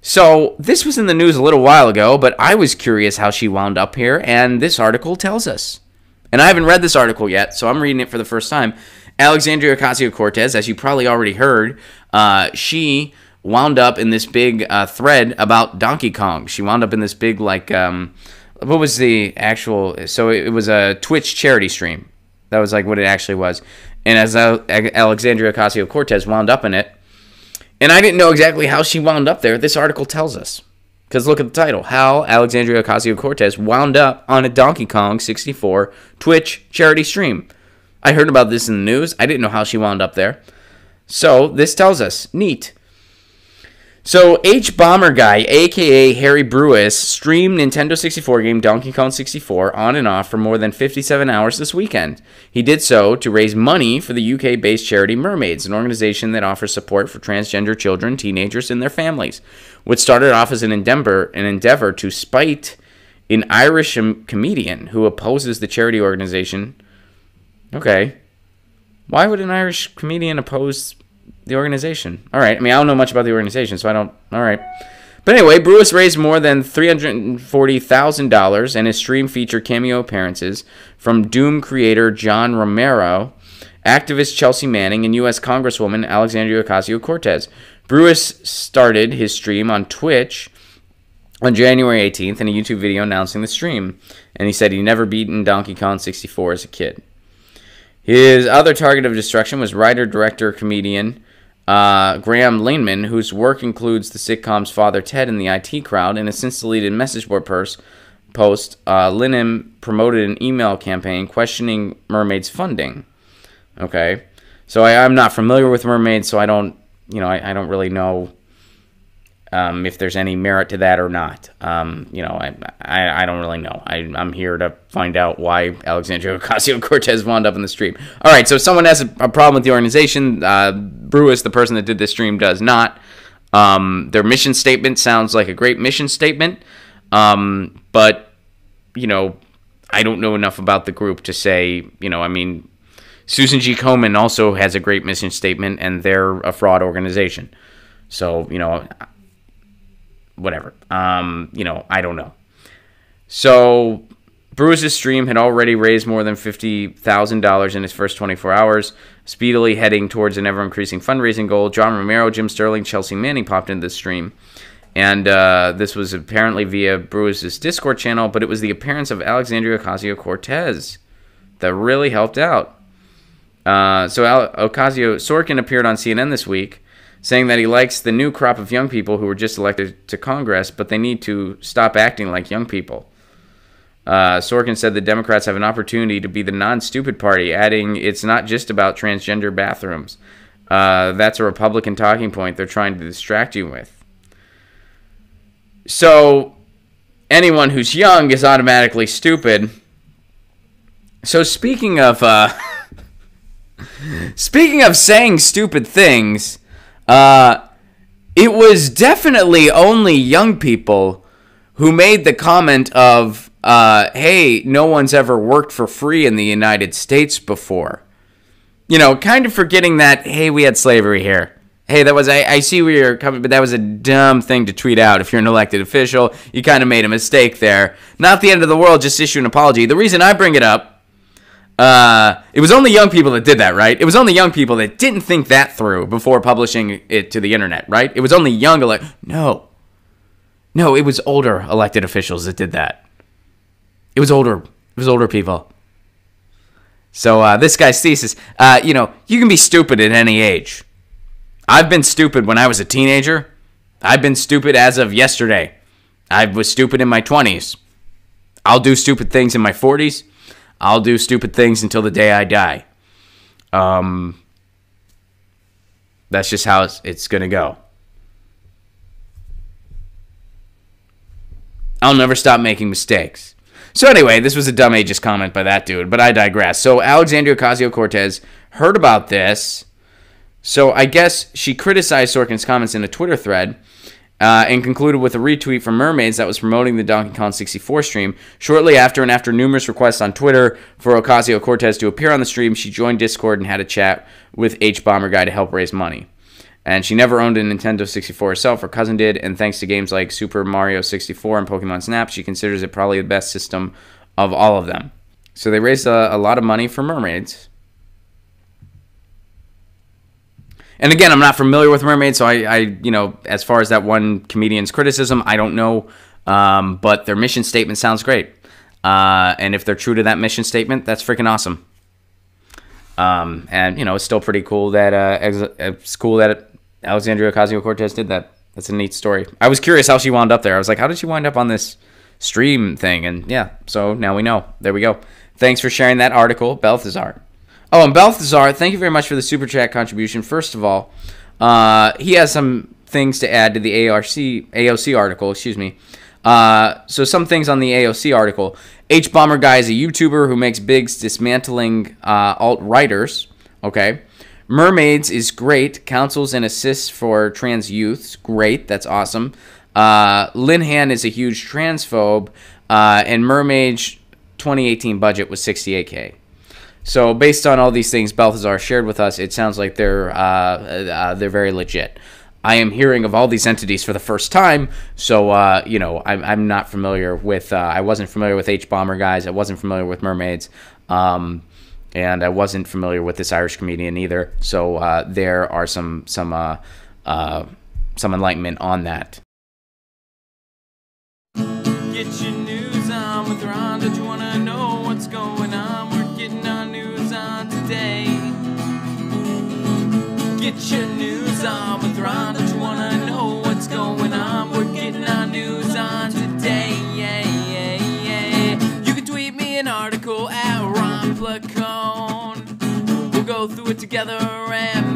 So this was in the news a little while ago, but I was curious how she wound up here, and this article tells us. And I haven't read this article yet, so I'm reading it for the first time. Alexandria Ocasio-Cortez, as you probably already heard, she wound up in this big thread about Donkey Kong. She wound up in this big, like, what was the actual... So it was a Twitch charity stream. That was, like, what it actually was. And as Alexandria Ocasio-Cortez wound up in it, and I didn't know exactly how she wound up there. This article tells us. Because look at the title. How Alexandria Ocasio-Cortez wound up on a Donkey Kong 64 Twitch charity stream. I heard about this in the news. I didn't know how she wound up there. So this tells us. Neat. So H Bomber Guy, a.k.a. Harry Brewis, streamed Nintendo 64 game Donkey Kong 64 on and off for more than 57 hours this weekend. He did so to raise money for the UK-based charity Mermaids, an organization that offers support for transgender children, teenagers, and their families. What started off as an endeavor to spite an Irish comedian who opposes the charity organization. Okay. Why would an Irish comedian oppose the organization? All right. I mean, I don't know much about the organization, so I don't... All right. But anyway, Brewis raised more than $340,000, and his stream featured cameo appearances from Doom creator John Romero, activist Chelsea Manning, and U.S. Congresswoman Alexandria Ocasio-Cortez. Brewis started his stream on Twitch on January 18th in a YouTube video announcing the stream, and he said he never beaten Donkey Kong 64 as a kid. His other target of destruction was writer, director, comedian Graham Lineman, whose work includes the sitcoms Father Ted and the IT Crowd. In a since-deleted message board post, Lineman promoted an email campaign questioning Mermaids funding. Okay, so I'm not familiar with Mermaids, so I don't, I don't really know if there's any merit to that or not. I don't really know. I'm here to find out why Alexandria Ocasio-Cortez wound up in the stream. All right, so if someone has a problem with the organization, Brewis, the person that did this stream, does not. Their mission statement sounds like a great mission statement, but, I don't know enough about the group to say, Susan G. Komen also has a great mission statement, and they're a fraud organization. So, whatever. I don't know. So, Brewis' stream had already raised more than $50,000 in his first 24 hours, speedily heading towards an ever-increasing fundraising goal. John Romero, Jim Sterling, Chelsea Manning popped into the stream. And this was apparently via Brewis' Discord channel, but it was the appearance of Alexandria Ocasio-Cortez that really helped out. Sorkin appeared on CNN this week, saying that he likes the new crop of young people who were just elected to Congress, but they need to stop acting like young people. Sorkin said the Democrats have an opportunity to be the non-stupid party, adding, it's not just about transgender bathrooms. That's a Republican talking point they're trying to distract you with. So, anyone who's young is automatically stupid. So speaking of saying stupid things, it was definitely only young people who made the comment of, hey, no one's ever worked for free in the United States before. Kind of forgetting that, hey, we had slavery here. Hey, that was, I see where you're coming, but that was a dumb thing to tweet out. If you're an elected official, you kind of made a mistake there. Not the end of the world, just issue an apology. The reason I bring it up, it was only young people that did that, right? It was only young people that didn't think that through before publishing it to the internet, right? It was only young, no, it was older elected officials that did that. It was older people. So this guy's thesis, you can be stupid at any age. I've been stupid when I was a teenager. I've been stupid as of yesterday. I was stupid in my 20s. I'll do stupid things in my 40s. I'll do stupid things until the day I die. That's just how it's going to go. I'll never stop making mistakes. So anyway, this was a dumb ageist comment by that dude, but I digress. So Alexandria Ocasio-Cortez heard about this. So I guess she criticized Sorkin's comments in a Twitter thread and concluded with a retweet from Mermaids that was promoting the Donkey Kong 64 stream. Shortly after, and after numerous requests on Twitter for Ocasio-Cortez to appear on the stream, she joined Discord and had a chat with H Bomber Guy to help raise money. And she never owned a Nintendo 64 herself. Her cousin did, and thanks to games like Super Mario 64 and Pokemon Snap, she considers it probably the best system of all of them. So they raised a lot of money for mermaids. And again, I'm not familiar with mermaids, so I as far as that one comedian's criticism, I don't know. But their mission statement sounds great. And if they're true to that mission statement, that's freaking awesome. And it's still pretty cool that Alexandria Ocasio-Cortez did that. That's a neat story. I was curious how she wound up there. I was like, how did she wind up on this stream thing? And yeah, so now we know. There we go. Thanks for sharing that article, Balthazar. Oh, and Balthazar, thank you very much for the super chat contribution. First of all, he has some things to add to the AOC article. Excuse me. So some things on the AOC article. H-Bomber Guy is a YouTuber who makes bigs dismantling alt-righters. Okay. Mermaids is great. Counsels and assists for trans youths. Great. That's awesome. Linhan is a huge transphobe. And Mermaid's 2018 budget was $68K. So based on all these things Balthazar shared with us, it sounds like they're very legit. I am hearing of all these entities for the first time, so I'm not familiar with. I wasn't familiar with H-Bomber Guys. I wasn't familiar with mermaids, and I wasn't familiar with this Irish comedian either. So there are some enlightenment on that. Get your news on with Ron. Don't you wanna know what's going on? We're getting our news on today. Get your news on with Ron. Don't you wanna know what's going on? We're getting our news on today. You can tweet me an article at Ron Placone. We'll go through it together and